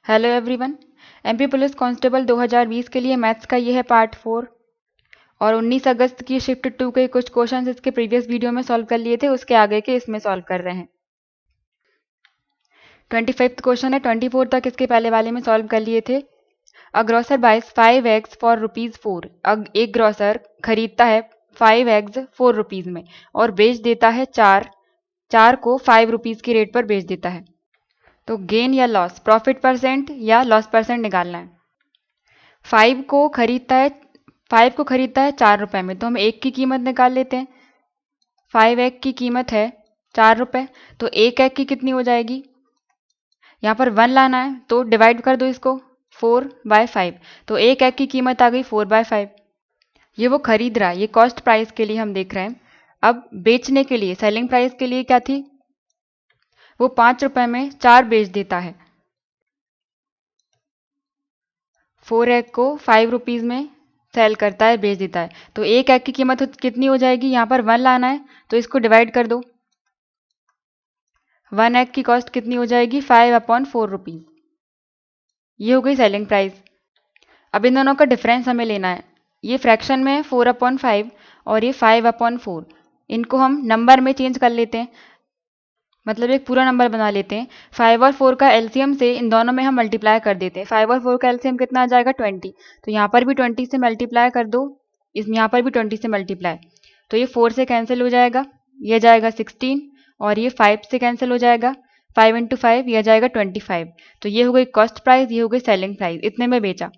Hello everyone. MP police constable 2020 के लिए maths का ये है पार्ट 4 और 19 अगस्त की शिफ्ट 2 के कुछ क्वेश्चंस इसके प्रीवियस वीडियो में सॉल्व कर लिए थे, उसके आगे के इसमें सॉल्व कर रहे हैं। 25th क्वेश्चन है, 24 तक इसके पहले वाले में सॉल्व कर लिए थे। अ ग्रोसर बाइज 5 एग्स फॉर ₹4। एक ग्रोसर खरीदता है 5 एग्स 4 रुपीज़ में और बेच देता है 4 को 5 रुपीज़ की रेट पर बेच देता है। तो गेन या लॉस, प्रॉफिट परसेंट या लॉस परसेंट निकालना है। 5 को खरीदता है 4 रुपए में, तो हम एक की कीमत निकाल लेते हैं। 5 एग की कीमत है 4 रुपए, तो एक एग की कितनी हो जाएगी, यहाँ पर 1 लाना है तो डिवाइड कर दो इसको 4/5, तो एक एग की कीमत आ गई 4/5। ये वो खरीद रहा है, ये कॉस्ट प्राइस के लिए हम देख रहे हैं। अब बेचने के लिए, सेलिंग प्राइस के लिए क्या थी, वो 5 रुपए में 4 बेच देता है। 4 एग को 5 रुपीज़ में सेल करता है, बेच देता है, तो एक एग की कीमत कितनी हो जाएगी, यहाँ पर 1 लाना है तो इसको डिवाइड कर दो। 1 एग की कॉस्ट कितनी हो जाएगी, 5/4 रुपीज़। ये हो गई सेलिंग प्राइस। अब इन दोनों का डिफरेंस हमें लेना है। ये फ्रैक्शन में 4/5 और ये 5/4, इनको हम नंबर में चेंज कर लेते हैं, मतलब एक पूरा नंबर बना लेते हैं। 5 और 4 का एलसीएम से इन दोनों में हम मल्टीप्लाई कर देते हैं। 5 और 4 का एलसीएम कितना आ जाएगा, 20, तो यहाँ पर भी 20 से मल्टीप्लाई कर दो, यहाँ पर भी 20 से मल्टीप्लाई, तो ये 4 से कैंसिल हो जाएगा, ये जाएगा 16, और ये 5 से कैंसिल हो जाएगा, 5 इंटू 5 यह जाएगा 25। तो ये हो गई कॉस्ट प्राइस, ये हो गई सेलिंग प्राइस, इतने में बेचा।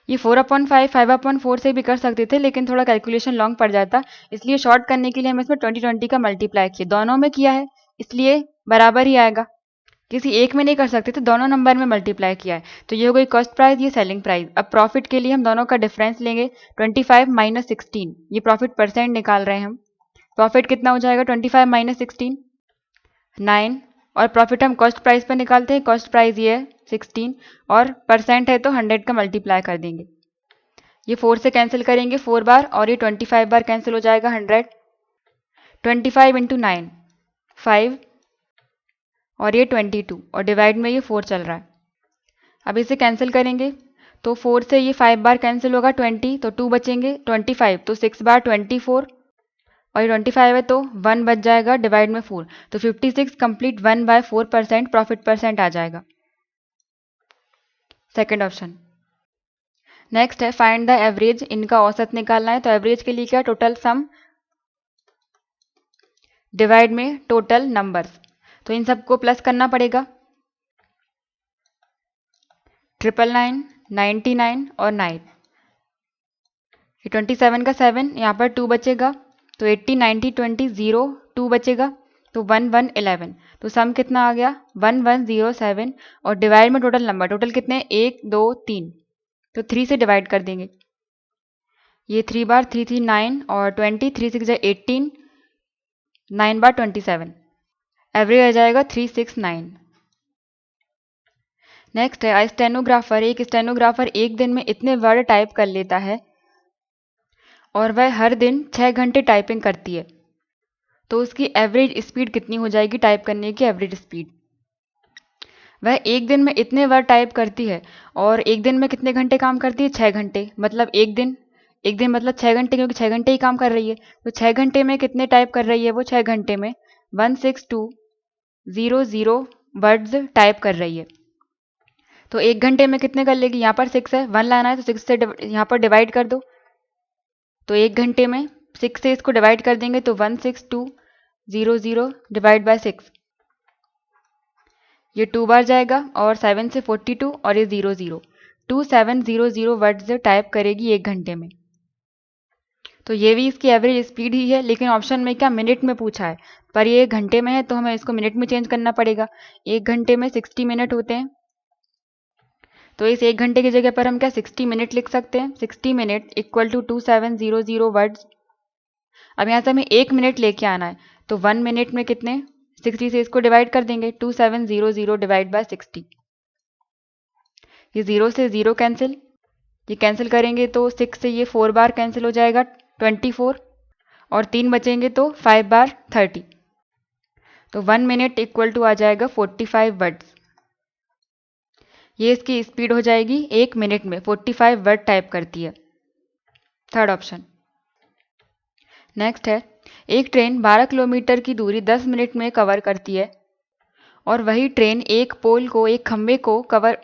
ये 4/5 5/4 से भी कर सकते थे, लेकिन थोड़ा कैलकुलेशन लॉन्ग पड़ जाता, इसलिए शॉर्ट करने के लिए हम इसमें 20 का मल्टीप्लाई किए, दोनों में किया है इसलिए बराबर ही आएगा। किसी एक में नहीं कर सकते थे, दोनों नंबर में मल्टीप्लाई किया है, तो ये हो गई कॉस्ट प्राइस, ये सेलिंग प्राइस। अब प्रॉफिट के लिए हम दोनों का डिफरेंस लेंगे, 25 माइनस 16, ये प्रॉफिट परसेंट निकाल रहे हैं हम। प्रॉफिट कितना हो जाएगा, 25 माइनस 16 9, और प्रॉफिट हम कॉस्ट प्राइस पर निकालते हैं, कॉस्ट प्राइस ये है 16, और परसेंट है तो 100 का मल्टीप्लाई कर देंगे। ये 4 से कैंसिल करेंगे 4 बार, और ये 25 बार कैंसिल हो जाएगा 100। 25 इंटू 9 5, और ये 22, और डिवाइड में ये 4 चल रहा है। अब इसे कैंसिल करेंगे तो 4 से ये 5 बार कैंसिल होगा 20, तो 2 बचेंगे, 25 तो 6 बार 24, और ये 25 है तो 1 बच जाएगा, डिवाइड में 4, तो 56 कंप्लीट 1/4% प्रॉफिट परसेंट आ जाएगा। Second option. नेक्स्ट है फाइंड द एवरेज, इनका औसत निकालना है। तो एवरेज के लिए क्या, टोटल सम डिवाइड में टोटल नंबर्स, तो इन सबको प्लस करना पड़ेगा। 999, 99 और 9, ये 27 का 7, यहाँ पर 2 बचेगा, तो 80 90 20 0 2 बचेगा, तो 1 1 11, तो सम कितना आ गया 1107, और डिवाइड में टोटल नंबर, टोटल कितने 1 2 3, तो 3 से डिवाइड कर देंगे। ये 3 बार 3 3 9 और 20, 3 6 18, 9 बार 27, एवरेज आ जाएगा 369। नेक्स्ट है स्टेनोग्राफर, एक स्टेनोग्राफर एक दिन में इतने वर्ड टाइप कर लेता है और वह हर दिन 6 घंटे टाइपिंग करती है, तो उसकी एवरेज स्पीड कितनी हो जाएगी, टाइप करने की एवरेज स्पीड। वह एक दिन में इतने वर्ड टाइप करती है और एक दिन में कितने घंटे काम करती है, 6 घंटे, मतलब एक दिन मतलब 6 घंटे, क्योंकि 6 घंटे ही काम कर रही है, तो 6 घंटे में कितने टाइप कर रही है वो, 6 घंटे में 16200 वर्ड्स टाइप कर रही है। तो एक घंटे में कितने कर लेगी, यहाँ पर 6 है, 1 लाना है तो 6 से यहाँ पर डिवाइड कर दो, तो एक घंटे में 6 से इसको डिवाइड कर देंगे, तो 16200 डिवाइड बाय 6, ये 2 बार जाएगा, और 7 से 42, और ये 00, 2700 वर्ड्स टाइप करेगी एक घंटे में। तो ये भी इसकी एवरेज स्पीड ही है, लेकिन ऑप्शन में क्या मिनट में पूछा है, पर ये घंटे में है तो हमें इसको मिनट में चेंज करना पड़ेगा। एक घंटे में 60 मिनट होते हैं, तो इस एक घंटे की जगह पर हम क्या 60 मिनट लिख सकते हैं। 60 मिनट इक्वल टू 2700 वर्ड्स। अब यहाँ से हमें 1 मिनट लेके आना है, तो 1 मिनट में कितने, 60 से इसको डिवाइड कर देंगे, 2700 डिवाइड बाय 60, ये 0 से 0 कैंसिल, ये कैंसिल करेंगे तो 6 से ये 4 बार कैंसिल हो जाएगा 24, और 3 बचेंगे तो 5 बार 30, तो 1 मिनट इक्वल टू आ जाएगा 45 वर्ड्स। ये इसकी स्पीड हो जाएगी 1 मिनट में 45 वर्ड टाइप करती है। Third option. नेक्स्ट है, एक ट्रेन 12 किलोमीटर की दूरी 10 मिनट में कवर करती है और वही ट्रेन एक पोल को, एक खंबे को कवर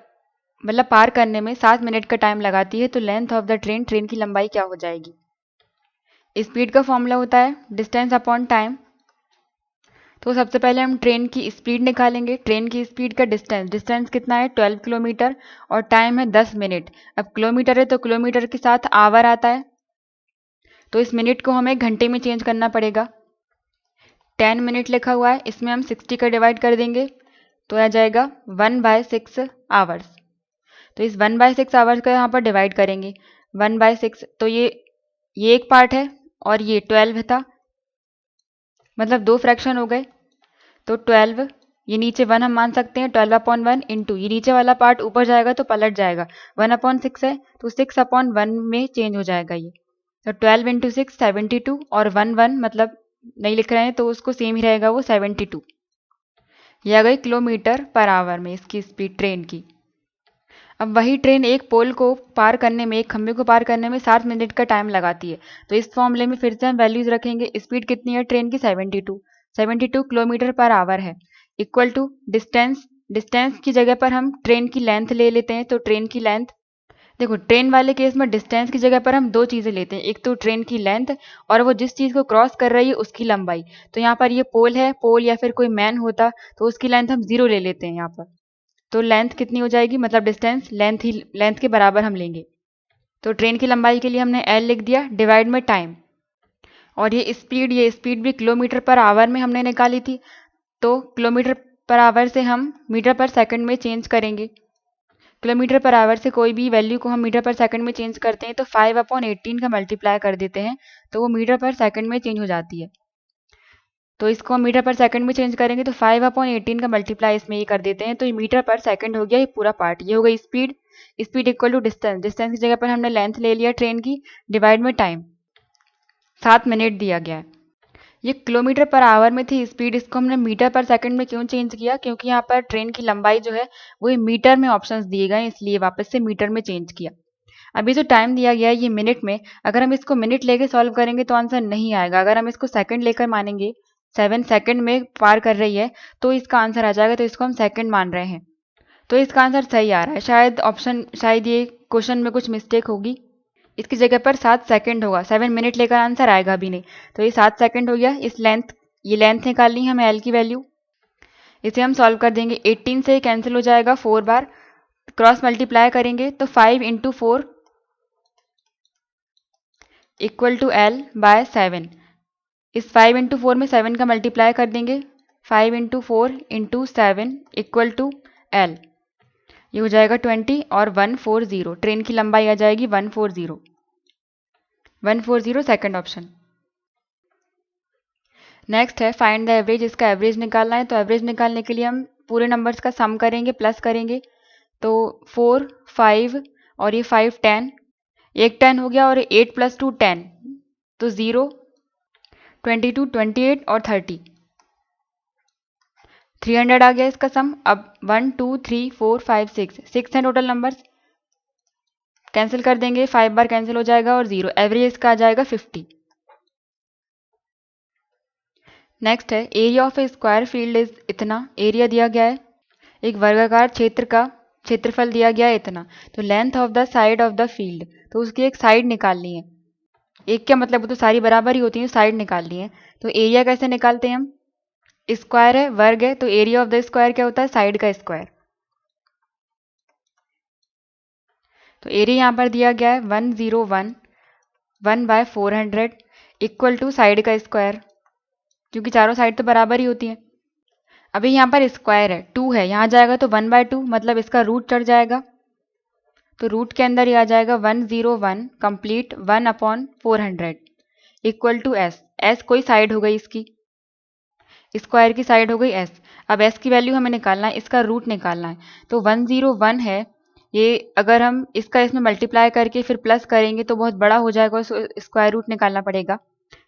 मतलब पार करने में 7 मिनट का टाइम लगाती है, तो length of the train, train की लंबाई क्या हो जाएगी? स्पीड का फॉर्मूला होता है डिस्टेंस अपॉन टाइम। तो सबसे पहले हम ट्रेन की स्पीड निकालेंगे। ट्रेन की स्पीड का डिस्टेंस कितना है? 12 किलोमीटर और टाइम है 10 मिनट। अब किलोमीटर है तो किलोमीटर के साथ आवर आता है, तो इस मिनट को हमें घंटे में चेंज करना पड़ेगा। 10 मिनट लिखा हुआ है, इसमें हम 60 का डिवाइड कर देंगे तो आ जाएगा 1/6 आवर्स। तो इस 1/6 आवर्स का यहाँ पर डिवाइड करेंगे 1/6, तो ये एक पार्ट है और ये 12 था, मतलब दो फ्रैक्शन हो गए। तो 12, ये नीचे 1 हम मान सकते हैं, 12/1 इंटू ये नीचे वाला पार्ट ऊपर जाएगा तो पलट जाएगा, 1/6 है तो 6/1 में चेंज हो जाएगा ये। तो 12 इंटू 6 72 और 1 मतलब नहीं लिख रहे हैं तो उसको सेम ही रहेगा, वो 72। ये आ गई किलोमीटर पर आवर में इसकी स्पीड ट्रेन की। अब वही ट्रेन एक पोल को पार करने में, एक खंबे को पार करने में 7 मिनट का टाइम लगाती है। तो इस फॉर्मूले में फिर से हम वैल्यूज रखेंगे। स्पीड कितनी है ट्रेन की? 72 किलोमीटर पर आवर है, इक्वल टू डिस्टेंस की जगह पर हम ट्रेन की लेंथ ले लेते हैं। तो ट्रेन की लेंथ, देखो ट्रेन वाले केस में डिस्टेंस की जगह पर हम दो चीज़ें लेते हैं, एक तो ट्रेन की लेंथ और वो जिस चीज़ को क्रॉस कर रही है उसकी लंबाई। तो यहाँ पर ये पोल है, पोल या फिर कोई मैन होता तो उसकी लेंथ हम 0 ले लेते हैं यहाँ पर। तो लेंथ कितनी हो जाएगी, मतलब डिस्टेंस लेंथ के बराबर हम लेंगे। तो ट्रेन की लंबाई के लिए हमने एल लिख दिया डिवाइड में टाइम, और ये स्पीड भी किलोमीटर पर आवर में हमने निकाली थी, तो किलोमीटर पर आवर से हम मीटर पर सेकंड में चेंज करेंगे। किलोमीटर पर आवर से कोई भी वैल्यू को हम मीटर पर सेकंड में चेंज करते हैं तो 5/18 का मल्टीप्लाई कर देते हैं तो वो मीटर पर सेकंड में चेंज हो जाती है। तो इसको हम मीटर पर सेकंड में चेंज करेंगे तो 5/18 का मल्टीप्लाई इसमें ये कर देते हैं तो ये मीटर पर सेकंड हो गया ये पूरा पार्ट। ये हो गई स्पीड इक्वल टू डिस्टेंस की जगह पर हमने लेंथ ले लिया ट्रेन की, डिवाइड में टाइम, 7 मिनट दिया गया है। ये किलोमीटर पर आवर में थी स्पीड, इसको हमने मीटर पर सेकंड में क्यों चेंज किया? क्योंकि यहाँ पर ट्रेन की लंबाई जो है वो मीटर में ऑप्शंस दिए गए, इसलिए वापस से मीटर में चेंज किया। अभी जो टाइम दिया गया है ये मिनट में, अगर हम इसको मिनट लेके सॉल्व करेंगे तो आंसर नहीं आएगा। अगर हम इसको सेकंड लेकर मानेंगे, 7 सेकंड में पार कर रही है तो इसका आंसर आ जाएगा, तो इसको हम सेकंड मान रहे हैं, तो इसका आंसर सही आ रहा है। शायद ये क्वेश्चन में कुछ मिस्टेक होगी, इसकी जगह पर 7 सेकंड होगा, 7 मिनट लेकर आंसर आएगा भी नहीं। तो ये 7 सेकंड हो गया। ये लेंथ निकालनी है हमें एल की वैल्यू, इसे हम सॉल्व कर देंगे। 18 से कैंसिल हो जाएगा 4 बार, क्रॉस मल्टीप्लाई करेंगे तो 5 into 4 equal to L by 7। इस 5 इंटू 4 में 7 का मल्टीप्लाई कर देंगे, 5 into 4 into 7 equal to L, ये हो जाएगा 20 और 140। ट्रेन की लंबाई आ जाएगी 140 सेकंड ऑप्शन। नेक्स्ट है फाइंड द एवरेज, इसका एवरेज निकालना है। तो एवरेज निकालने के लिए हम पूरे नंबर्स का सम करेंगे, प्लस करेंगे। तो 4, 5 और ये 5 10, एक 10 हो गया और 8 + 2 10, तो 0, 22, 28 और 30, 300 आ गया इसका सम। अब 1 2 3 4 5 6 हैं टोटल नंबर्स, कैंसिल कर देंगे, 5 बार कैंसिल हो जाएगा और 0, एवरेज इसका आ जाएगा 50। नेक्स्ट है area of A square field is इतना, एरिया दिया गया है, एक वर्गाकार क्षेत्र का क्षेत्रफल दिया गया है इतना। तो length of the side of the field, तो उसकी एक साइड निकालनी है। एक क्या मतलब, वो तो सारी बराबर ही होती है, साइड निकालनी है। तो एरिया कैसे निकालते हैं हम? स्क्वायर है, वर्ग है, तो एरिया ऑफ द स्क्वायर क्या होता है? साइड का स्क्वायर। तो एरिया यहाँ पर दिया गया है 101/400 इक्वल टू साइड का स्क्वायर, क्योंकि चारों साइड तो बराबर ही होती है। अभी यहाँ पर स्क्वायर है, 2 है, यहाँ जाएगा तो 1/2, मतलब इसका रूट चढ़ जाएगा, तो रूट के अंदर ही आ जाएगा 101 complete 1/400 equal to S. S कोई साइड हो गई इसकी, स्क्वायर की साइड हो गई एस। अब एस की वैल्यू हमें निकालना है, इसका रूट निकालना है। तो 101 है ये, अगर हम इसका इसमें मल्टीप्लाई करके फिर प्लस करेंगे तो बहुत बड़ा हो जाएगा, स्क्वायर रूट निकालना पड़ेगा।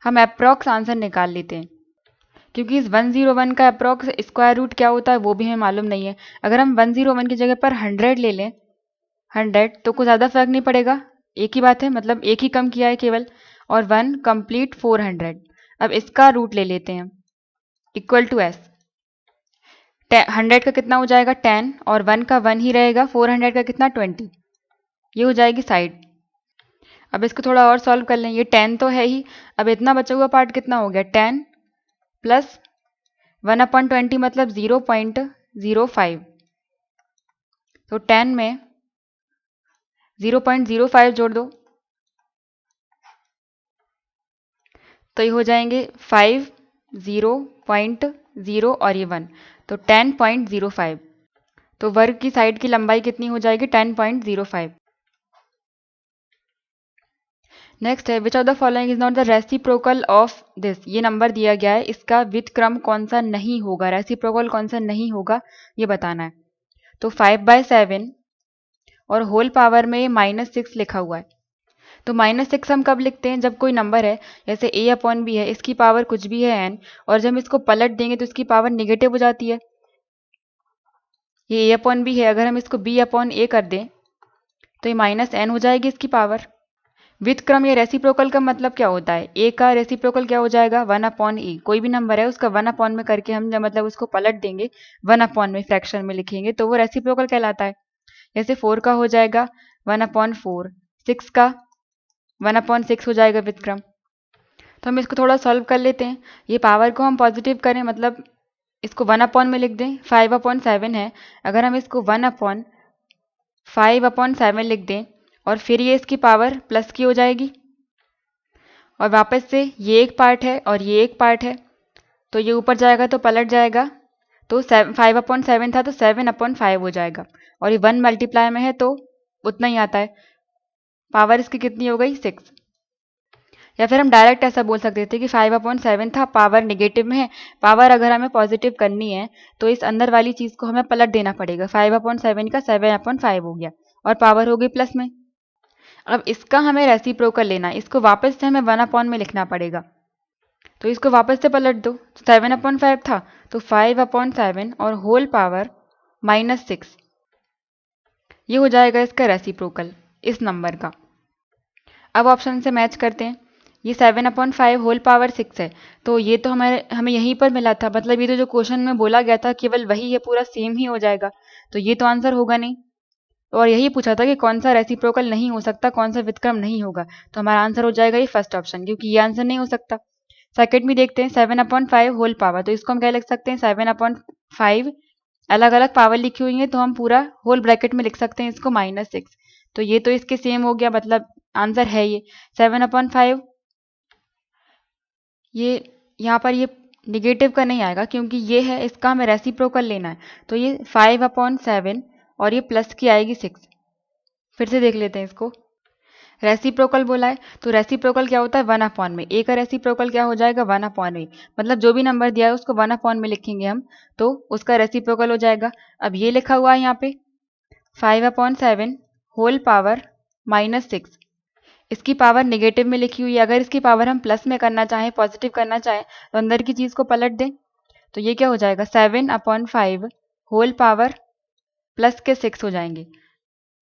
हम अप्रॉक्स आंसर निकाल लेते हैं। क्योंकि इस 101 का अप्रॉक्स स्क्वायर रूट क्या होता है वो भी हमें मालूम नहीं है। अगर हम 101 की जगह पर 100 ले लें, 100, तो कुछ ज़्यादा फर्क नहीं पड़ेगा, एक ही बात है, मतलब एक ही कम किया है केवल। और 1 कंप्लीट 400। अब इसका रूट ले लेते हैं इक्वल टू एस। 100 का कितना हो जाएगा 10, और 1 का 1 ही रहेगा, 400 का कितना 20। ये हो जाएगी साइड। अब इसको थोड़ा और सॉल्व कर लें, ये 10 तो है ही, अब इतना बचा हुआ पार्ट कितना हो गया 10 प्लस 1/20 मतलब 0.05। तो 10 में 0.05 जोड़ दो तो ये हो जाएंगे 5, 0.0 और ये 1, तो 10.05। तो वर्ग की साइड की लंबाई कितनी हो जाएगी 10.05। नेक्स्ट है which of the following is not the reciprocal of this. ये नंबर दिया गया है, इसका व्युत्क्रम कौन सा नहीं होगा, रेसिप्रोकल कौन सा नहीं होगा ये बताना है। तो 5/7 और होल पावर में -6 लिखा हुआ है। तो -6 हम कब लिखते हैं, जब कोई नंबर है जैसे a/b है, इसकी पावर कुछ भी है n, और जब हम इसको पलट देंगे तो इसकी पावर निगेटिव हो जाती है। ये a/b है, अगर हम इसको b/a कर दें तो ये -n हो जाएगी इसकी पावर। व्युत्क्रम या रेसिप्रोकल का मतलब क्या होता है, a का रेसिप्रोकल क्या हो जाएगा 1/a। कोई भी नंबर है उसका 1/ में करके हम जब मतलब उसको पलट देंगे 1/ में फ्रैक्शन में लिखेंगे तो वो रेसिप्रोकल कहलाता है। जैसे 4 का हो जाएगा 1/4, 6 का 1/6 हो जाएगा व्युत्क्रम। तो हम इसको थोड़ा सॉल्व कर लेते हैं। ये पावर को हम पॉजिटिव करें, मतलब इसको 1/ में लिख दें, 5/7 है, अगर हम इसको 1/5/7 लिख दें और फिर ये इसकी पावर प्लस की हो जाएगी, और वापस से ये एक पार्ट है और ये एक पार्ट है, तो ये ऊपर जाएगा तो पलट जाएगा, तो 5/7 था तो 7/5 हो जाएगा, और ये 1 मल्टीप्लाई में है तो उतना ही आता है। पावर इसकी कितनी हो गई 6। या फिर हम डायरेक्ट ऐसा बोल सकते थे कि 5/7 था, पावर नेगेटिव में है, पावर अगर हमें पॉजिटिव करनी है तो इस अंदर वाली चीज़ को हमें पलट देना पड़ेगा। 5/7 का 7/5 हो गया और पावर हो गई प्लस में। अब इसका हमें रेसिप्रोकल लेना है, इसको वापस से हमें 1/ में लिखना पड़ेगा, तो इसको वापस से पलट दो। 7/5 था तो 5/7 और होल पावर -6, ये हो जाएगा इसका रेसिप्रोकल इस नंबर का। अब ऑप्शन से मैच करते हैं, ये 7/5 होल पावर 6 है, तो ये तो हमें यहीं पर मिला था, मतलब ये तो जो क्वेश्चन में बोला गया था केवल वही है, पूरा सेम ही हो जाएगा, तो ये तो आंसर होगा नहीं। और यही पूछा था कि कौन सा रेसिप्रोकल नहीं हो सकता, कौन सा व्युत्क्रम नहीं होगा, तो हमारा आंसर हो जाएगा ये फर्स्ट ऑप्शन, क्योंकि ये आंसर नहीं हो सकता। सेकंड में देखते हैं 7/5 होल पावर, तो इसको हम क्या लिख सकते हैं 7/5, अलग अलग पावर लिखी हुई है तो हम पूरा होल ब्रैकेट में लिख सकते हैं इसको -6, तो ये तो इसके सेम हो गया, मतलब आंसर है ये 7/5। ये यहाँ पर ये निगेटिव का नहीं आएगा क्योंकि ये है, इसका हमें रेसिप्रोकल लेना है, तो ये 5/7 और ये प्लस की आएगी 6। फिर से देख लेते हैं इसको, रेसिप्रोकल बोला है तो रेसिप्रोकल क्या होता है 1/ में, ए का रेसिप्रोकल क्या हो जाएगा 1/ में, मतलब जो भी नंबर दिया है उसको 1/ में लिखेंगे हम तो उसका रेसिप्रोकल हो जाएगा। अब ये लिखा हुआ है यहाँ पे 5/7 होल पावर -6, इसकी पावर नेगेटिव में लिखी हुई है, अगर इसकी पावर हम प्लस में करना चाहें, पॉजिटिव करना चाहें तो अंदर की चीज़ को पलट दें, तो ये क्या हो जाएगा 7/5 होल पावर प्लस के 6 हो जाएंगे।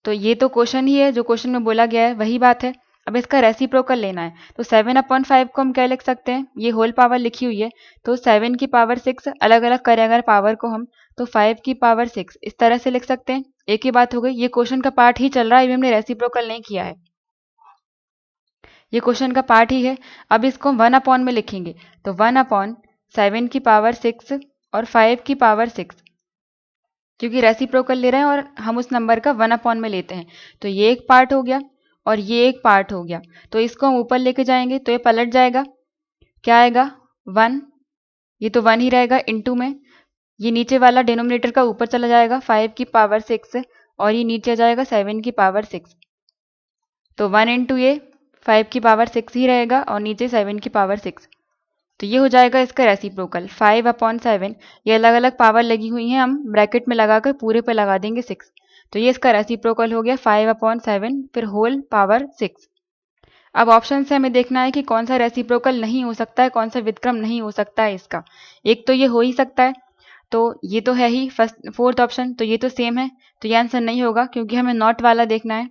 तो ये तो क्वेश्चन ही है, जो क्वेश्चन में बोला गया है वही बात है। अब इसका रेसिप्रोकल लेना है तो 7/5 को हम क्या लिख सकते हैं, ये होल पावर लिखी हुई है तो 7 की पावर 6 अलग अलग करें अगर पावर को हम, तो 5 की पावर 6 इस तरह से लिख सकते हैं। एक ही बात हो गई, ये क्वेश्चन का पार्ट ही चल रहा है, अभी हमने रेसिप्रोकल नहीं किया है, ये क्वेश्चन का पार्ट ही है। अब इसको 1/ में लिखेंगे तो 1/7 की पावर 6 और 5 की पावर 6, क्योंकि रेसिप्रोकल ले रहे हैं और हम उस नंबर का 1/ में लेते हैं, तो ये एक पार्ट हो गया और ये एक पार्ट हो गया, तो इसको हम ऊपर लेके जाएंगे तो ये पलट जाएगा, क्या आएगा 1, ये तो 1 ही रहेगा इनटू में, ये नीचे वाला डिनोमिनेटर का ऊपर चला जाएगा 5 की पावर 6 और ये नीचे आ जाएगा 7 की पावर 6, तो 1 इंटू ये 5 की पावर 6 ही रहेगा और नीचे 7 की पावर 6, तो ये हो जाएगा इसका रेसिप्रोकल 5/7। ये अलग अलग पावर लगी हुई हैं, हम ब्रैकेट में लगाकर पूरे पे लगा देंगे 6, तो ये इसका रेसिप्रोकल हो गया 5/7 फिर होल पावर 6। अब ऑप्शन से हमें देखना है कि कौन सा रेसिप्रोकल नहीं हो सकता है, कौन सा व्युत्क्रम नहीं हो सकता है इसका। एक तो ये हो ही सकता है, तो ये तो है ही फोर्थ ऑप्शन, तो ये तो सेम है, तो ये आंसर नहीं होगा क्योंकि हमें नॉट वाला देखना है।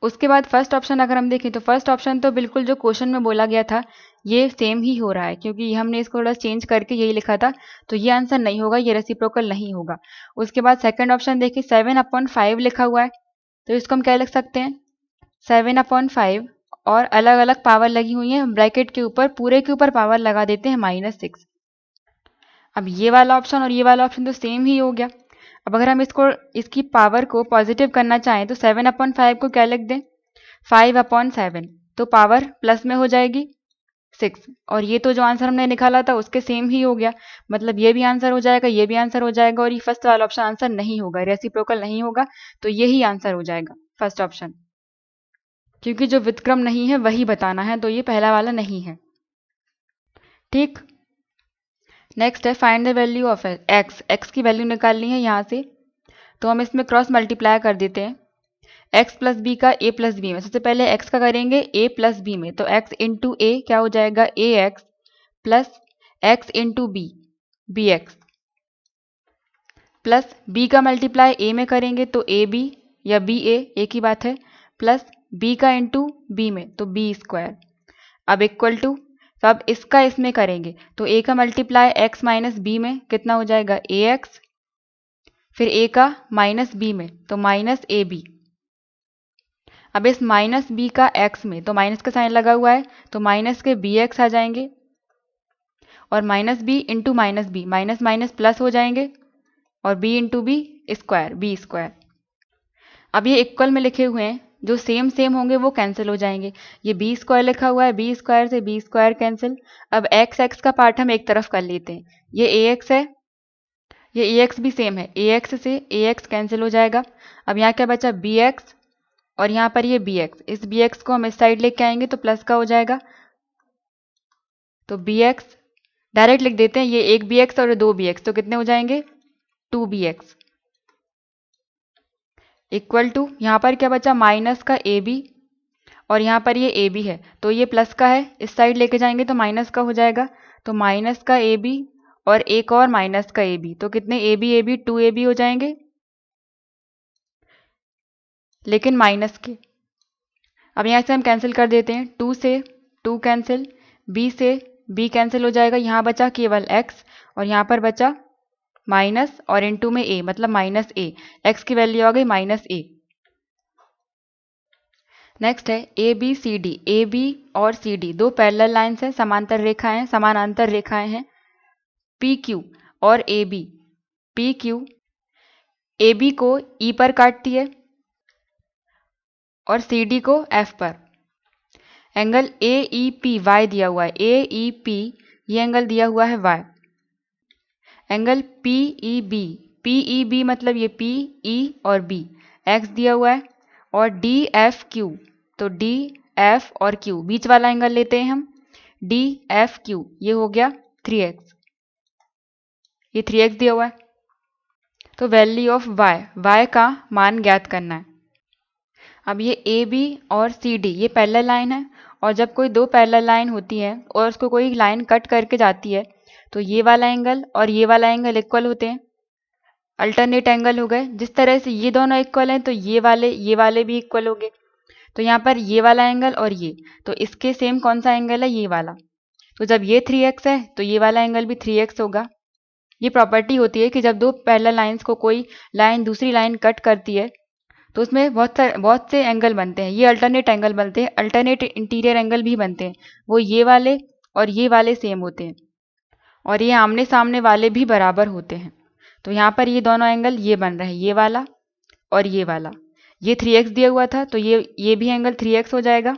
उसके बाद फर्स्ट ऑप्शन अगर हम देखें तो फर्स्ट ऑप्शन तो बिल्कुल जो क्वेश्चन में बोला गया था ये सेम ही हो रहा है, क्योंकि हमने इसको थोड़ा चेंज करके यही लिखा था, तो ये आंसर नहीं होगा, ये रेसिप्रोकल नहीं होगा। उसके बाद सेकंड ऑप्शन देखिए 7/5 लिखा हुआ है, तो इसको हम क्या लिख सकते हैं 7/5 और अलग अलग पावर लगी हुई है ब्रैकेट के ऊपर, पूरे के ऊपर पावर लगा देते हैं -6। अब ये वाला ऑप्शन और ये वाला ऑप्शन तो सेम ही हो गया। अब अगर हम इसकी पावर को पॉजिटिव करना चाहें तो 7/5 को क्या लिख दें 5/7, तो पावर प्लस में हो जाएगी 6, और ये तो जो आंसर हमने निकाला था उसके सेम ही हो गया, मतलब ये भी आंसर हो जाएगा, ये भी आंसर हो जाएगा, और ये फर्स्ट वाला ऑप्शन आंसर नहीं होगा, रेसिप्रोकल नहीं होगा, तो यही आंसर हो जाएगा फर्स्ट ऑप्शन, क्योंकि जो व्युत्क्रम नहीं है वही बताना है, तो ये पहला वाला नहीं है। ठीक, नेक्स्ट है find the value of x. X की वैल्यू निकालनी है यहाँ से, तो हम इसमें क्रॉस मल्टीप्लाई कर देते हैं x प्लस बी का a प्लस बी में। सबसे पहले x का करेंगे a प्लस बी में, तो x इंटू ए क्या हो जाएगा ax plus x into B B X, plus b का मल्टीप्लाई a में करेंगे तो ए बी या बी ए एक ही बात है, प्लस b का इंटू बी में तो बी स्क्वायर। अब इक्वल टू, तो अब इसका इसमें करेंगे तो a का मल्टीप्लाई x माइनस बी में कितना हो जाएगा ax, फिर a का माइनस बी में तो माइनस ए बी। अब इस माइनस बी का x में तो माइनस का साइन लगा हुआ है, तो माइनस के बी एक्स आ जाएंगे, और minus B into minus B, minus minus plus हो जाएंगे, और b into B square, B square. अब ये इक्वल में लिखे हुए हैं, जो सेम सेम होंगे वो कैंसिल हो जाएंगे। ये बी स्क्वायर लिखा हुआ है, बी स्क्वायर से बी स्क्वायर कैंसिल। अब एक्स एक्स का पार्ट हम एक तरफ कर लेते हैं, ये ए एक्स है, ये ए एक्स भी सेम है, ए एक्स से ए एक्स कैंसिल हो जाएगा। अब यहाँ क्या बचा बी एक्स, और यहाँ पर ये बी एक्स, इस बी एक्स को हम इस साइड लेके आएंगे तो प्लस का हो जाएगा, तो बी एक्स डायरेक्ट लिख देते हैं, ये एक बी एक्स और दो बी एक्स, तो कितने हो जाएंगे 2bx इक्वल टू, यहाँ पर क्या बचा माइनस का ए बी, और यहाँ पर ये ए बी है तो ये प्लस का है, इस साइड लेके जाएंगे तो माइनस का हो जाएगा, तो माइनस का ए बी और एक और माइनस का ए बी, तो कितने ए बी 2ab हो जाएंगे, लेकिन माइनस के। अब यहाँ से हम कैंसिल कर देते हैं, 2 से 2 कैंसिल, b से b कैंसिल हो जाएगा, यहाँ बचा केवल x, और यहाँ पर बचा माइनस और इनटू में a, मतलब माइनस a, x की वैल्यू आ गई -a। नेक्स्ट है A B C D. A B और सी डी दो पैरेलल लाइन्स हैं, समांतर रेखाएं, समानांतर रेखाएं हैं। पी क्यू और A B, P Q A B को ई पर काटती है और सी डी को एफ पर। Angle A E P Y दिया हुआ है, ए ई पी ये एंगल दिया हुआ है Y. Angle P E B मतलब ये पी ई और बी एक्स दिया हुआ है, और डी एफ क्यू, तो डी एफ और क्यू बीच वाला एंगल लेते हैं हम, डी एफ क्यू ये हो गया 3x, ये 3x दिया हुआ है। तो वैल्यू ऑफ y का मान ज्ञात करना है। अब ये ए बी और सी डी ये पैरेलल लाइन है, और जब कोई दो पैरेलल लाइन होती है और उसको कोई लाइन कट करके जाती है तो ये वाला एंगल और ये वाला एंगल इक्वल होते हैं, अल्टरनेट एंगल हो गए। जिस तरह से ये दोनों इक्वल हैं तो ये वाले भी इक्वल हो गए। तो यहाँ पर ये वाला एंगल और ये, तो इसके सेम कौन सा एंगल है ये वाला, तो जब ये 3x है तो ये वाला एंगल भी 3x होगा। ये प्रॉपर्टी होती है कि जब दो पैरेलल लाइंस को कोई लाइन दूसरी लाइन कट करती है तो उसमें बहुत से एंगल बनते हैं, ये अल्टरनेट एंगल बनते हैं, अल्टरनेट इंटीरियर एंगल भी बनते हैं, वो ये वाले और ये वाले सेम होते हैं, और ये आमने सामने वाले भी बराबर होते हैं। तो यहाँ पर ये दोनों एंगल ये बन रहे हैं, ये वाला और ये वाला। ये 3x दिया हुआ था तो ये भी एंगल 3x हो जाएगा।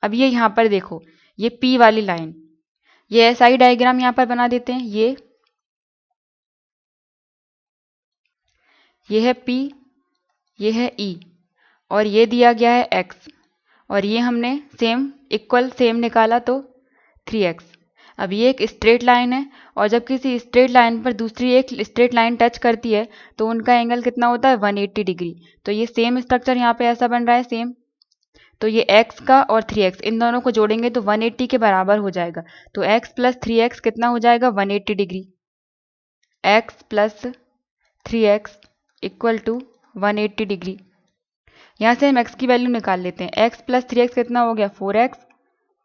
अब ये यहाँ पर देखो, ये P वाली लाइन, ये SI डायग्राम यहाँ पर बना देते हैं। ये है P, ये है E, और ये दिया गया है x, और ये हमने सेम निकाला तो 3x। अब ये एक स्ट्रेट लाइन है, और जब किसी स्ट्रेट लाइन पर दूसरी एक स्ट्रेट लाइन टच करती है तो उनका एंगल कितना होता है 180 डिग्री। तो ये सेम स्ट्रक्चर यहाँ पे ऐसा बन रहा है सेम। तो ये x का और 3x इन दोनों को जोड़ेंगे तो 180 के बराबर हो जाएगा। तो x प्लस 3x कितना हो जाएगा 180 degree. x plus 3x equal to 180 degree. यहाँ से हम x की वैल्यू निकाल लेते हैं। x प्लस 3x कितना हो गया 4x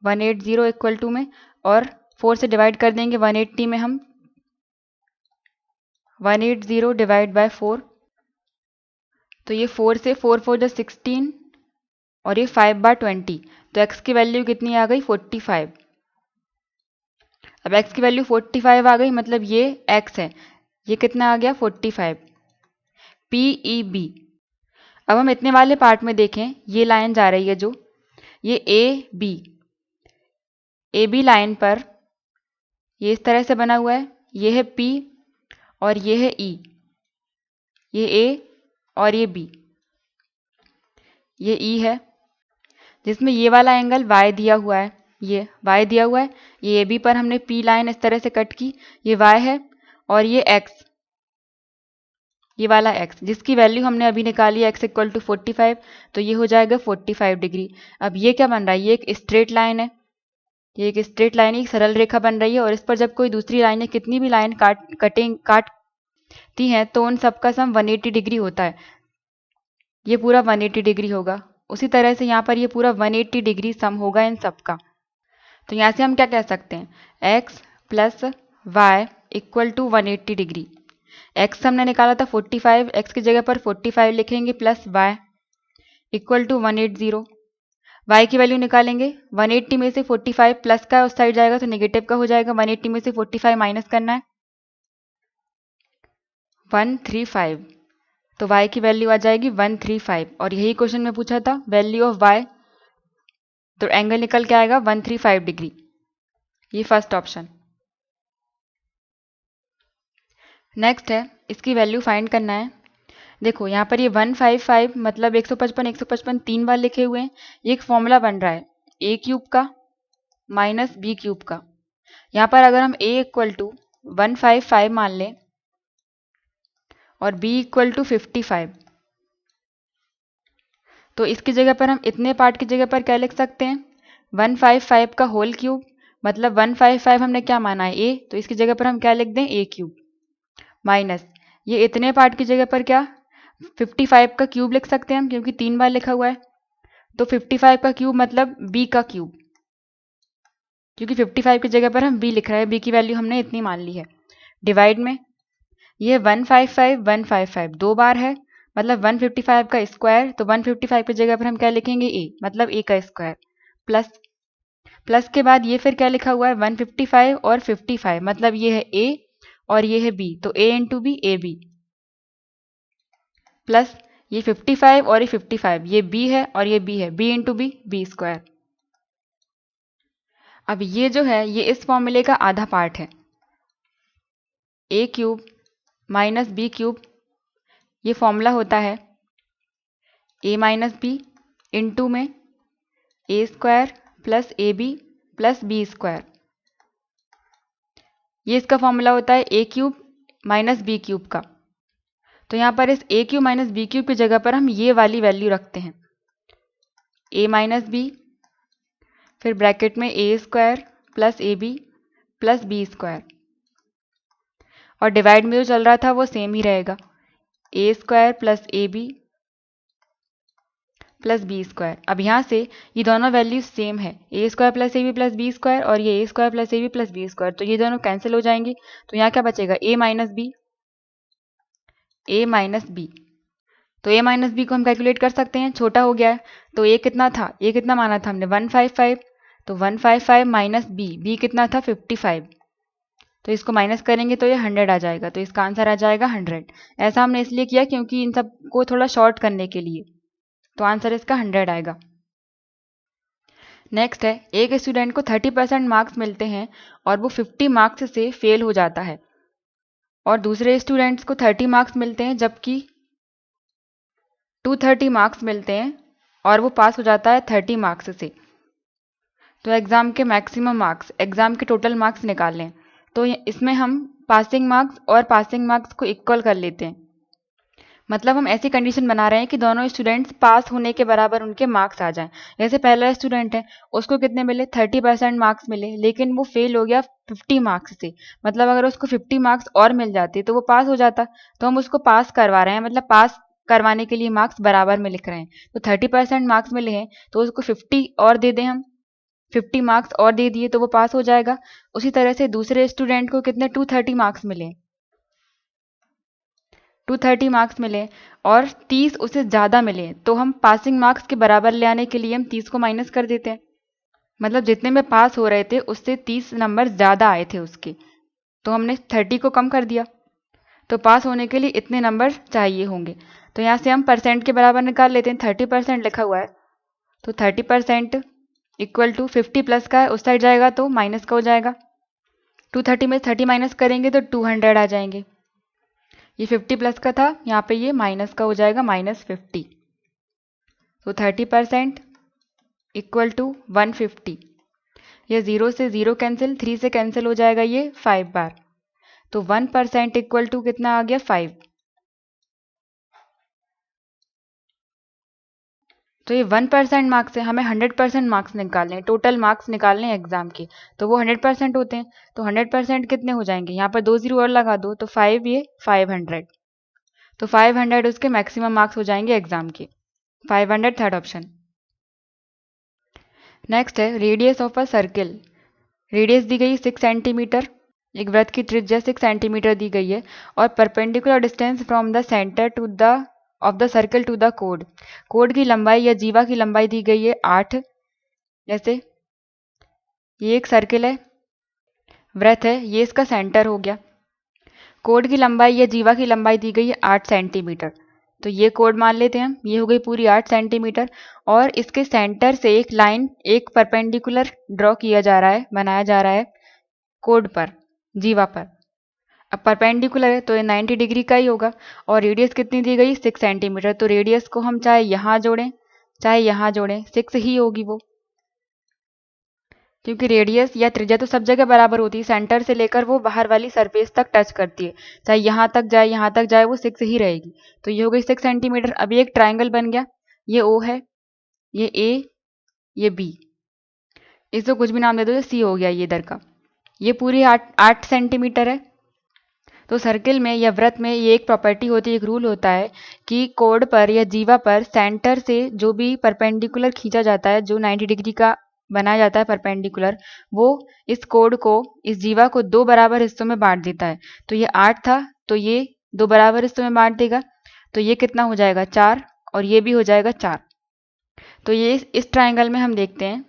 180 इक्वल टू में, और 4 से डिवाइड कर देंगे 180 में हम 180 डिवाइड बाय 4, तो ये 4 से 4 4 जो 16 और ये 5/20, तो x की वैल्यू कितनी आ गई 45। अब x की वैल्यू 45 आ गई, मतलब ये x है, ये कितना आ गया 45 PEB। अब हम इतने वाले पार्ट में देखें, ये लाइन जा रही है जो ये AB लाइन पर ये इस तरह से बना हुआ है, ये है P और ये है E, ये A और ये B, ये E है, जिसमें ये वाला एंगल y दिया हुआ है, ये y दिया हुआ है, ये AB पर हमने P लाइन इस तरह से कट की, ये y है, और ये x, ये वाला x जिसकी वैल्यू हमने अभी निकाली है x इक्वल टू 45, तो ये हो जाएगा 45 डिग्री। अब ये क्या बन रहा है, ये एक स्ट्रेट लाइन है, ये एक स्ट्रेट लाइन एक सरल रेखा बन रही है, और इस पर जब कोई दूसरी लाइनें कितनी भी लाइन काटती हैं तो उन सबका सम 180 डिग्री होता है। ये पूरा 180 डिग्री होगा। उसी तरह से यहाँ पर ये पूरा 180 डिग्री सम होगा इन सबका। तो यहाँ से हम क्या कह सकते हैं, x plus Y equal to 180 degree. x हमने निकाला था 45, x की जगह पर 45 लिखेंगे, plus y equal to 180। y की वैल्यू निकालेंगे, 180 में से 45 प्लस का उस साइड जाएगा तो नेगेटिव का हो जाएगा, 180 में से 45 माइनस करना है 135, तो y की वैल्यू आ जाएगी 135, और यही क्वेश्चन में पूछा था वैल्यू ऑफ y, तो एंगल निकल के आएगा 135 डिग्री। ये फर्स्ट ऑप्शन। नेक्स्ट है, इसकी वैल्यू फाइंड करना है। देखो यहाँ पर ये 155 मतलब 155 155 3 बार लिखे हुए हैं, ये एक फॉर्मूला बन रहा है a क्यूब का माइनस b क्यूब का। यहाँ पर अगर हम a इक्वल टू 155 मान लें और b इक्वल टू 55, तो इसकी जगह पर हम इतने पार्ट की जगह पर क्या लिख सकते हैं, 155 का होल क्यूब, मतलब 155 हमने क्या माना है a, तो इसकी जगह पर हम क्या लिख दें a क्यूब, माइनस ये इतने पार्ट की जगह पर क्या 55 का क्यूब लिख सकते हैं हम, क्योंकि 3 बार लिखा हुआ है, तो 55 का क्यूब मतलब b का क्यूब, क्योंकि 55 की जगह पर हम b लिख रहे हैं, b की वैल्यू हमने इतनी मान ली है। डिवाइड में ये 155 155 दो बार है, मतलब 155 का स्क्वायर, तो 155 की जगह पर हम क्या लिखेंगे a, मतलब a का स्क्वायर, प्लस प्लस के बाद ये फिर क्या लिखा हुआ है 155 और 55, मतलब ये है a और ये है b, तो a into B A B, plus ये 55 और ये 55, ये b है और ये b है, b into B B square. अब ये जो है ये इस फॉर्मूले का आधा पार्ट है, a cube minus B cube, ये फॉर्मूला होता है a माइनस बी इंटू में a square plus A B plus B square. ये इसका फॉर्मूला होता है a cube minus B cube का। तो यहाँ पर इस a cube minus B cube की जगह पर हम ये वाली वैल्यू रखते हैं, a माइनस बी, फिर ब्रैकेट में a square plus A B plus B square, और डिवाइड में जो चल रहा था वो सेम ही रहेगा, a square plus A B plus B square. अब यहाँ से ये दोनों वैल्यूज सेम है, a square plus A B plus B square और ये a square plus A B plus B square, तो ये दोनों कैंसिल हो जाएंगे, तो यहाँ क्या बचेगा a माइनस बी, तो a माइनस बी को हम कैलकुलेट कर सकते हैं, छोटा हो गया है, तो a कितना था, a कितना माना था हमने 155, तो 155 माइनस b कितना था 55, तो इसको माइनस करेंगे तो ये 100 आ जाएगा, तो इसका आंसर आ जाएगा 100। ऐसा हमने इसलिए किया क्योंकि इन सब को थोड़ा शॉर्ट करने के लिए, तो आंसर इसका 100 आएगा। नेक्स्ट है, एक स्टूडेंट को 30% मार्क्स मिलते हैं और वो 50 मार्क्स से फेल हो जाता है, और दूसरे स्टूडेंट्स को 30 मार्क्स मिलते हैं जबकि 230 मार्क्स मिलते हैं और वो पास हो जाता है 30 मार्क्स से। तो एग्ज़ाम के मैक्सिमम मार्क्स, एग्ज़ाम के टोटल मार्क्स निकाल लें, तो इसमें हम पासिंग मार्क्स और पासिंग मार्क्स को इक्वल कर लेते हैं। मतलब हम ऐसी कंडीशन बना रहे हैं कि दोनों स्टूडेंट्स पास होने के बराबर उनके मार्क्स आ जाएं। जैसे पहला स्टूडेंट है, उसको कितने मिले 30% मार्क्स मिले, लेकिन वो फेल हो गया 50 मार्क्स से। मतलब अगर उसको 50 मार्क्स और मिल जाते तो वो पास हो जाता। तो हम उसको पास करवा रहे हैं, मतलब पास करवाने के लिए मार्क्स बराबर में लिख रहे हैं। तो 30% मार्क्स मिले हैं तो उसको 50 और दे दें हम, 50 मार्क्स और दे दिए तो वो पास हो जाएगा। उसी तरह से दूसरे स्टूडेंट को कितने 230 मार्क्स मिले, 230 मार्क्स मिले और 30 उससे ज़्यादा मिले, तो हम पासिंग मार्क्स के बराबर ले आने के लिए हम 30 को माइनस कर देते हैं। मतलब जितने में पास हो रहे थे उससे 30 नंबर ज़्यादा आए थे उसके, तो हमने 30 को कम कर दिया। तो पास होने के लिए इतने नंबर चाहिए होंगे। तो यहाँ से हम परसेंट के बराबर निकाल लेते हैं। 30% लिखा हुआ है तो 30% इक्वल टू 50 प्लस का है, उस साइड जाएगा तो माइनस का हो जाएगा। 230 में 30 माइनस करेंगे तो 200 आ जाएंगे। ये 50 प्लस का था, यहाँ पे ये माइनस का हो जाएगा -50। तो 30% इक्वल टू 150। ये 0 से 0 कैंसिल, 3 से कैंसिल हो जाएगा ये 5 बार। तो 1% इक्वल टू कितना आ गया 5। तो ये 1% मार्क्स है, हमें 100% मार्क्स निकालने हैं, टोटल मार्क्स निकालने हैं एग्जाम के। तो वो 100% होते हैं। तो 100% कितने हो जाएंगे, यहाँ पर 2 0 और लगा दो तो 5, ये 500। तो 500 उसके मैक्सिमम मार्क्स हो जाएंगे एग्जाम के। 500 थर्ड ऑप्शन। नेक्स्ट है radius of a circle. Radius दी गई 6 सेंटीमीटर, एक वृत्त की त्रिज्या 6 सेंटीमीटर दी गई है और perpendicular distance from the centre to the of the circle to the code. Code की लंबाई या जीवा की लंबाई दी गई है 8। जैसे ये एक सर्किल है, वृत्त है, ये इसका सेंटर हो गया। कोड की लंबाई या जीवा की लंबाई दी गई है 8 सेंटीमीटर। तो ये कोड मान लेते हैं हम, ये हो गई पूरी 8 सेंटीमीटर। और इसके सेंटर से एक लाइन, एक परपेंडिकुलर ड्रॉ किया जा रहा है, बनाया जा रहा है कोड पर, जीवा पर। अब परपेंडिकुलर है तो ये 90 डिग्री का ही होगा। और रेडियस कितनी दी गई 6 सेंटीमीटर। तो रेडियस को हम चाहे यहाँ जोड़ें चाहे यहाँ जोड़ें, 6 ही होगी वो, क्योंकि रेडियस या त्रिज्या तो सब जगह बराबर होती है, सेंटर से लेकर वो बाहर वाली सरफेस तक टच करती है। चाहे यहाँ तक जाए वो 6 ही रहेगी। तो ये हो गई 6 सेंटीमीटर। अभी एक ट्राइंगल बन गया, ये ओ है, ये ए, ये बी, इसको कुछ भी नाम दे दो, ये सी हो गया ये इधर का। ये पूरी 8 सेंटीमीटर है। तो सर्किल में या वृत्त में ये एक प्रॉपर्टी होती है, एक रूल होता है कि कोड पर या जीवा पर सेंटर से जो भी परपेंडिकुलर खींचा जाता है, जो 90 डिग्री का बनाया जाता है परपेंडिकुलर, वो इस कोड को, इस जीवा को 2 बराबर हिस्सों में बांट देता है। तो ये 8 था तो ये 2 बराबर हिस्सों में बांट देगा। तो ये कितना हो जाएगा 4 और ये भी हो जाएगा 4। तो ये इस ट्राइंगल में हम देखते हैं,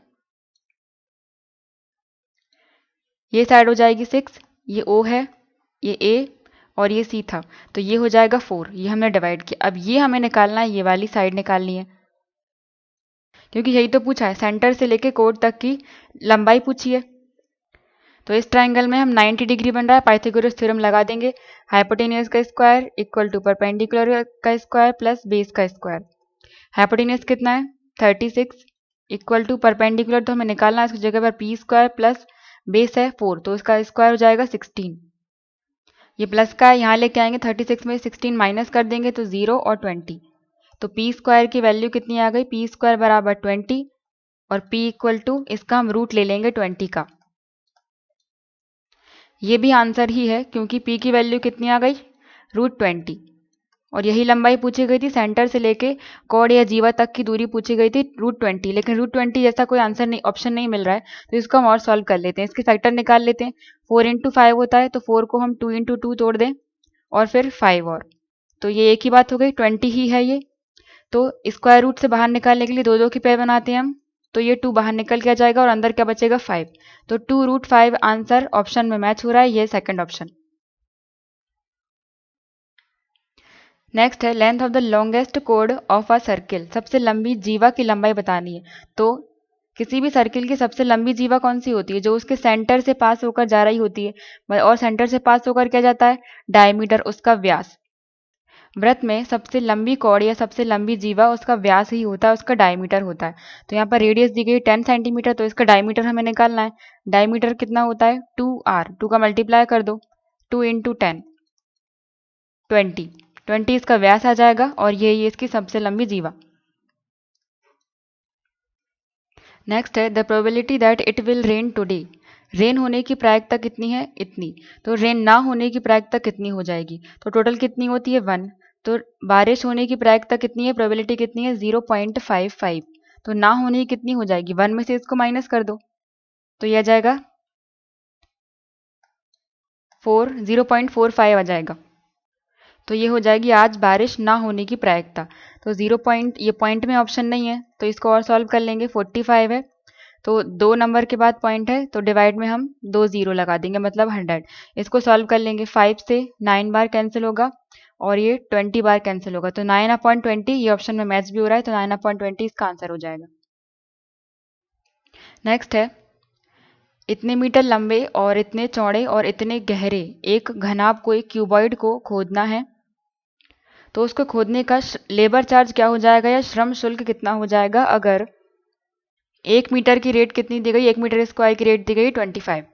ये साइड हो जाएगी 6, ये ओ है, ये ए और ये सी था, तो ये हो जाएगा 4। ये हमने डिवाइड किया। अब ये हमें निकालना है, ये वाली साइड निकालनी है, क्योंकि यही तो पूछा है, सेंटर से लेके कोड तक की लंबाई पूछी है। तो इस ट्राइंगल में हम 90 डिग्री बन रहा है, पाइथागोरस थ्योरम लगा देंगे। हाइपोटेनियस का स्क्वायर इक्वल टू परपेंडिकुलर का स्क्वायर प्लस बेस का स्क्वायर। हाइपोटेनियस कितना है 36 इक्वल टू परपेंडिकुलर तो हमें निकालना है, इसकी जगह पर पी स्क्वायर प्लस बेस है 4, तो इसका स्क्वायर हो जाएगा 16। ये प्लस का है, यहाँ लेके आएंगे 36 में 16 माइनस कर देंगे तो 0 और 20। तो पी स्क्वायर की वैल्यू कितनी आ गई, पी स्क्वायर बराबर 20 और पी इक्वल टू इसका हम रूट ले लेंगे 20 का। ये भी आंसर ही है क्योंकि पी की वैल्यू कितनी आ गई √20 और यही लंबाई पूछी गई थी, सेंटर से लेके कॉर्ड या जीवा तक की दूरी पूछी गई थी √20। लेकिन √20 जैसा कोई आंसर नहीं, ऑप्शन नहीं मिल रहा है, तो इसको हम और सॉल्व कर लेते हैं, इसके फैक्टर निकाल लेते हैं। 4 × 5 होता है तो 4 को हम 2 × 2 तोड़ दें और फिर 5 और, तो ये एक ही बात हो गई 20 ही है ये। तो स्क्वायर रूट से बाहर निकालने के लिए 2 2 की पेयर बनाते हैं हम, तो ये 2 बाहर निकल के आ जाएगा और अंदर क्या बचेगा 5। तो 2√5 आंसर ऑप्शन में मैच हो रहा है, ये सेकंड ऑप्शन। नेक्स्ट है length of the longest code of a circle. सबसे लंबी जीवा की लंबाई बतानी है। तो किसी भी सर्किल की सबसे लंबी जीवा कौन सी होती है, जो उसके सेंटर से पास होकर जा रही होती है, और सेंटर से पास होकर क्या जाता है डायमीटर, उसका व्यास। वृत्त में सबसे लंबी कॉर्ड या सबसे लंबी जीवा उसका व्यास ही होता है, उसका डायमीटर होता है। तो यहाँ पर रेडियस दी गई 10 सेंटीमीटर, तो इसका डायमीटर हमें निकालना है। डायमीटर कितना होता है 2r, 2 का मल्टीप्लाई कर दो, 2 × 10 20। 20 इसका व्यास आ जाएगा और ये इसकी सबसे लंबी जीवा। नेक्स्ट है the probability that it will rain today. Rain होने की प्रायिकता कितनी है? इतनी। तो रेन ना होने की प्रायिकता कितनी हो जाएगी? तो टोटल कितनी होती है? 1। तो बारिश होने की प्रायिकता कितनी है? प्रोबेबिलिटी कितनी है? 0.55। तो ना होने की कितनी हो जाएगी? 1 में से इसको माइनस कर दो तो यह आ जाएगा 0.45 आ जाएगा। तो ये हो जाएगी आज बारिश ना होने की प्रायिकता। तो 0 पॉइंट, ये पॉइंट में ऑप्शन नहीं है तो इसको और सॉल्व कर लेंगे। 45 है तो 2 नंबर के बाद पॉइंट है तो डिवाइड में हम 2 जीरो लगा देंगे मतलब 100। इसको सॉल्व कर लेंगे। 5 से 9 बार कैंसिल होगा और ये 20 बार कैंसिल होगा तो 9/20। ये ऑप्शन में मैच भी हो रहा है तो 9/20 इसका आंसर हो जाएगा। नेक्स्ट है इतने मीटर लंबे और इतने चौड़े और इतने गहरे एक घनाभ को, एक क्यूबॉइड को खोदना है तो उसको खोदने का लेबर चार्ज क्या हो जाएगा या श्रम शुल्क कितना हो जाएगा? अगर 1 मीटर की रेट कितनी दी गई? 1 मीटर स्क्वायर की रेट दी गई 25।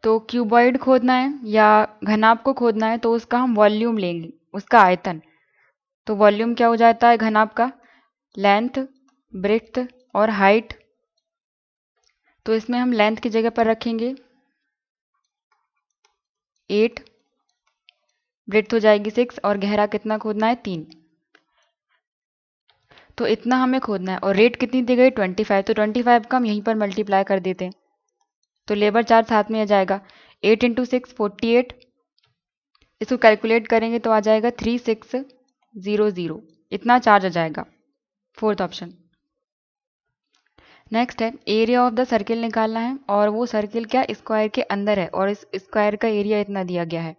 तो क्यूबॉइड खोदना है या घनाभ को खोदना है तो उसका हम वॉल्यूम लेंगे, उसका आयतन। तो वॉल्यूम क्या हो जाता है घनाभ का? लेंथ, ब्रेड्थ और हाइट। तो इसमें हम लेंथ की जगह पर रखेंगे 8, ब्रेड्थ हो जाएगी 6 और गहरा कितना खोदना है? 3। तो इतना हमें खोदना है और रेट कितनी दी गई? 25। तो 25 का हम यहीं पर मल्टीप्लाई कर देते हैं तो लेबर चार्ज साथ में आ जाएगा 8 × 6 48। इसको कैलकुलेट करेंगे तो आ जाएगा 3600। इतना चार्ज आ जाएगा। 4th option. नेक्स्ट है एरिया ऑफ द सर्किल निकालना है और वो सर्किल क्या स्क्वायर के अंदर है और इस स्क्वायर का एरिया इतना दिया गया है।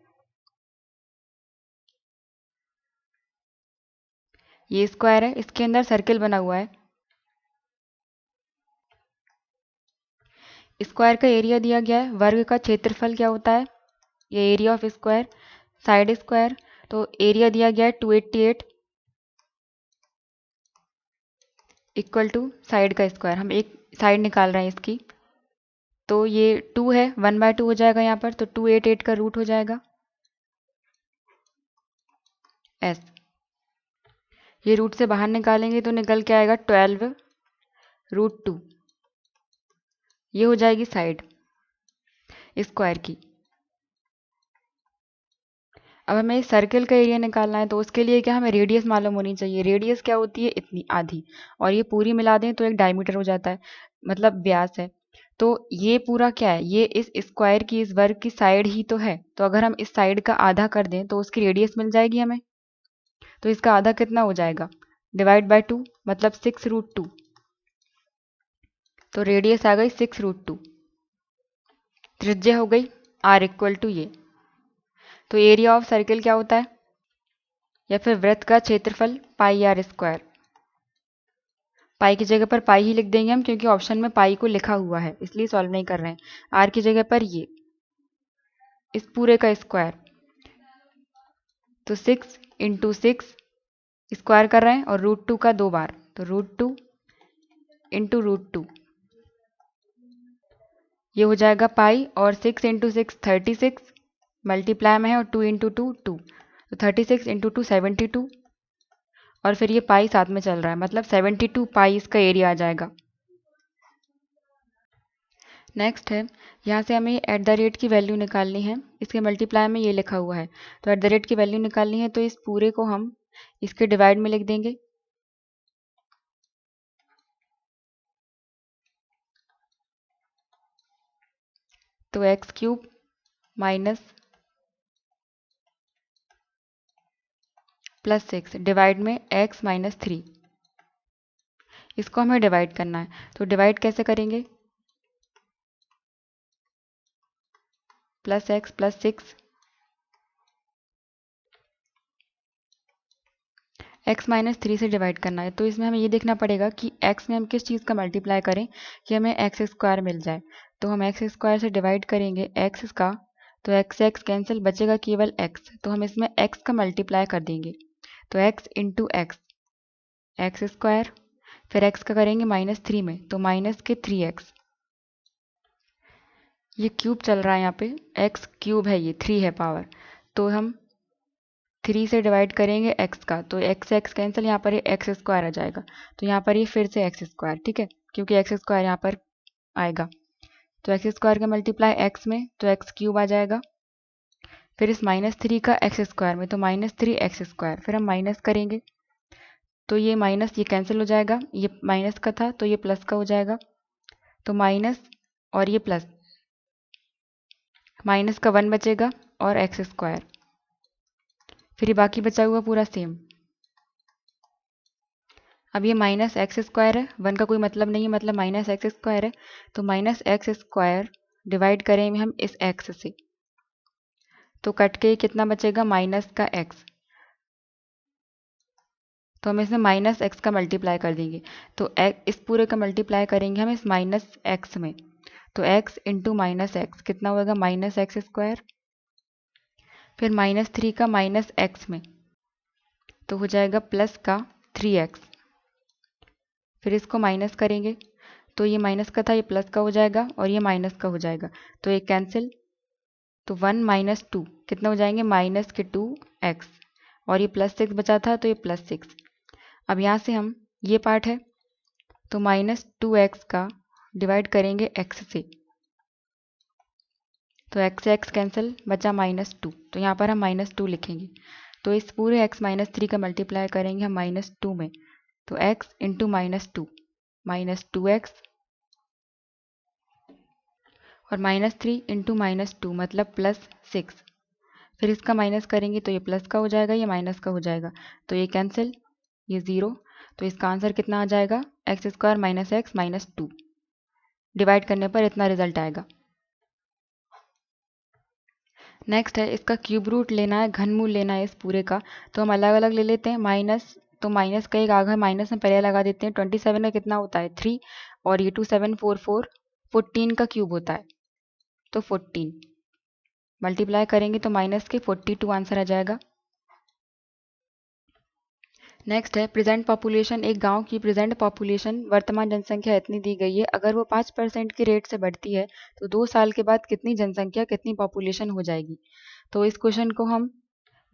ये स्क्वायर है, इसके अंदर सर्किल बना हुआ है। स्क्वायर का एरिया दिया गया है। वर्ग का क्षेत्रफल क्या होता है? ये area of square. Side square तो एरिया दिया गया है 288 इक्वल टू साइड का स्क्वायर। हम एक साइड निकाल रहे हैं इसकी तो ये 2 है, 1/2 हो जाएगा यहाँ पर। तो 288 का रूट हो जाएगा s। ये रूट से बाहर निकालेंगे तो निकल के आएगा 12√2। ये हो जाएगी साइड स्क्वायर की। अब हमें सर्किल का एरिया निकालना है तो उसके लिए क्या हमें रेडियस मालूम होनी चाहिए। रेडियस क्या होती है? इतनी, आधी। और ये पूरी मिला दें तो एक डायमीटर हो जाता है, मतलब व्यास है। तो ये पूरा क्या है? ये इस स्क्वायर की, इस वर्ग की साइड ही तो है। तो अगर हम इस साइड का आधा कर दें तो उसकी रेडियस मिल जाएगी हमें। तो इसका आधा कितना हो जाएगा? डिवाइड बाय 2 मतलब 6√2। तो रेडियस आ गई 6√2। त्रिज्या हो गई r इक्वल टू ये। तो एरिया ऑफ सर्किल क्या होता है या फिर वृत्त का क्षेत्रफल? πr²। पाई की जगह पर पाई ही लिख देंगे हम क्योंकि ऑप्शन में पाई को लिखा हुआ है इसलिए सॉल्व नहीं कर रहे हैं। आर की जगह पर ये इस पूरे का स्क्वायर। तो 6 × 6 स्क्वायर कर रहे हैं और √2 का 2 बार तो √2 × √2। ये हो जाएगा पाई और 6 × 6 36 मल्टीप्लाई में है और 2 × 2 2। तो 36 × 2 72 और फिर ये पाई साथ में चल रहा है मतलब 72 पाई इसका एरिया आ जाएगा। नेक्स्ट है यहाँ से हमें एट द रेट की वैल्यू निकालनी है। इसके मल्टीप्लाई में ये लिखा हुआ है तो एट द रेट की वैल्यू निकालनी है तो इस पूरे को हम इसके डिवाइड में लिख देंगे। तो x³ माइनस +6 डिवाइड में x - 3। इसको हमें डिवाइड करना है तो डिवाइड कैसे करेंगे? +x + 6 x - 3 से डिवाइड करना है। तो इसमें हमें ये देखना पड़ेगा कि x में हम किस चीज़ का मल्टीप्लाई करें कि हमें x² मिल जाए। तो हम x² से डिवाइड करेंगे x का तो x कैंसिल, बचेगा केवल x। तो हम इसमें x का मल्टीप्लाई कर देंगे तो x × x² फिर x का करेंगे -3 में तो -3x। ये क्यूब चल रहा है यहाँ पे, x³ है, ये 3 है पावर। तो हम 3 से डिवाइड करेंगे x का, तो x से x कैंसिल, यहाँ पर ये एक्स स्क्वायर आ जाएगा। तो यहाँ पर ये फिर से एक्स स्क्वायर, ठीक है, क्योंकि एक्स स्क्वायर यहाँ पर आएगा। तो एक्स स्क्वायर का मल्टीप्लाई एक्स में, तो एक्स क्यूब आ जाएगा। फिर इस -3 का एक्स स्क्वायर में, तो -3 एक्स स्क्वायर। फिर हम माइनस करेंगे, तो ये माइनस ये कैंसिल हो जाएगा, ये माइनस का था तो ये प्लस का हो जाएगा। तो माइनस और ये प्लस, माइनस का 1 बचेगा और एक्स स्क्वायर। फिर ये बाकी बचा हुआ पूरा सेम। अब ये माइनस एक्स स्क्वायर है, 1 का कोई मतलब नहीं है, मतलब माइनस एक्स स्क्वायर है। तो माइनस एक्स स्क्वायर डिवाइड करेंगे हम इस एक्स से, तो कट के कितना बचेगा, माइनस का एक्स। तो हम इसमें माइनस एक्स का मल्टीप्लाई कर देंगे, तो इस पूरे का मल्टीप्लाई करेंगे हम इस माइनस एक्स में। तो x इंटू माइनस एक्स कितना होगा, माइनस एक्स स्क्वायर। फिर -3 का माइनस एक्स में, तो हो जाएगा प्लस का 3x। फिर इसको माइनस करेंगे, तो ये माइनस का था ये प्लस का हो जाएगा और ये माइनस का हो जाएगा, तो ये कैंसिल। तो 1 - 2 कितना हो जाएंगे, माइनस के 2x, और ये +6 बचा था तो ये +6। अब यहाँ से हम ये पार्ट है, तो -2x का डिवाइड करेंगे x से, तो x से x कैंसिल, बचा -2। तो यहाँ पर हम -2 लिखेंगे। तो इस पूरे x -3 का मल्टीप्लाई करेंगे हम -2 में, तो x इंटू -2 -2x, और -3 इंटू -2 मतलब +6। फिर इसका माइनस करेंगे तो ये प्लस का हो जाएगा, ये माइनस का हो जाएगा, तो ये कैंसिल, ये 0। तो इसका आंसर कितना आ जाएगा, x square minus x minus 2। Divide करने पर इतना रिजल्ट आएगा। नेक्स्ट है इसका क्यूब रूट लेना है, घनमूल लेना है इस पूरे का। तो हम अलग अलग ले लेते हैं। माइनस, तो माइनस का एक आगे माइनस में पहले लगा देते हैं। 27 का कितना होता है 3, और ये 2744 14 का क्यूब होता है, तो 14 मल्टीप्लाई करेंगे तो माइनस के 42 आंसर आ जाएगा। नेक्स्ट है प्रेजेंट पॉपुलेशन। एक गांव की प्रेजेंट पॉपुलेशन वर्तमान जनसंख्या इतनी दी गई है, अगर वो 5% के रेट से बढ़ती है तो 2 साल के बाद कितनी जनसंख्या कितनी पॉपुलेशन हो जाएगी। तो इस क्वेश्चन को हम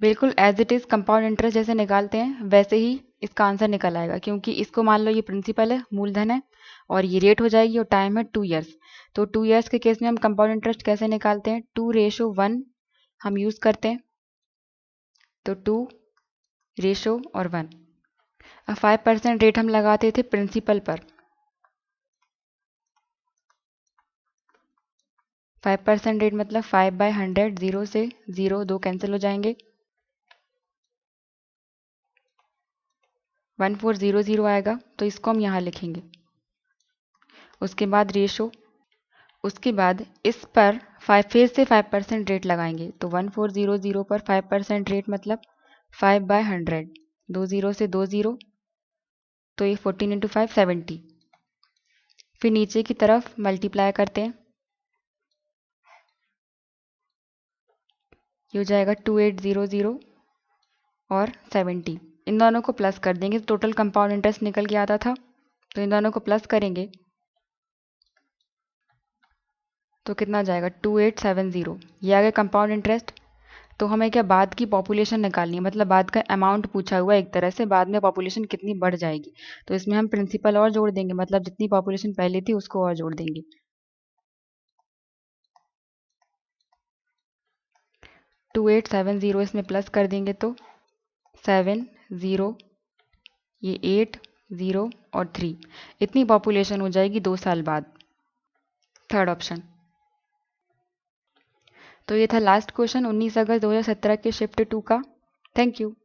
बिल्कुल as it is compound interest जैसे निकालते हैं वैसे ही इसका आंसर निकल आएगा, क्योंकि इसको मान लो ये प्रिंसिपल है, मूलधन है, और ये रेट हो जाएगी और टाइम है 2 ईयर्स। तो 2 ईयर्स के केस में हम कंपाउंड इंटरेस्ट कैसे निकालते हैं, 2:1 हम यूज़ करते हैं। तो 2:1। अब 5% रेट हम लगाते थे प्रिंसिपल पर। 5% रेट मतलब 5/100, 0 से 0 2 कैंसिल हो जाएंगे, 1400 आएगा, तो इसको हम यहाँ लिखेंगे। उसके बाद रेशो, उसके बाद इस पर 5 फिर से 5% रेट लगाएंगे, तो 1400 पर 5% रेट मतलब 5/100, 2 0 से 2 0, तो ये 14 × 5 70। फिर नीचे की तरफ मल्टीप्लाई करते हैं, ये हो जाएगा 2800 और 70। इन दोनों को प्लस कर देंगे तो टोटल कंपाउंड इंटरेस्ट निकल के आता था, तो इन दोनों को प्लस करेंगे तो कितना आ जाएगा 2870। ये आ गया कंपाउंड इंटरेस्ट। तो हमें क्या बाद की पॉपुलेशन निकालनी है, मतलब बाद का अमाउंट पूछा हुआ है एक तरह से, बाद में पॉपुलेशन कितनी बढ़ जाएगी। तो इसमें हम प्रिंसिपल और जोड़ देंगे, मतलब जितनी पॉपुलेशन पहले थी उसको और जोड़ देंगे। 2870 इसमें प्लस कर देंगे तो 7 0, ये 8 0 और 3, इतनी पॉपुलेशन हो जाएगी 2 साल बाद। Third option. तो ये था लास्ट क्वेश्चन 19 अगस्त 2017 के शिफ्ट 2 का। Thank you.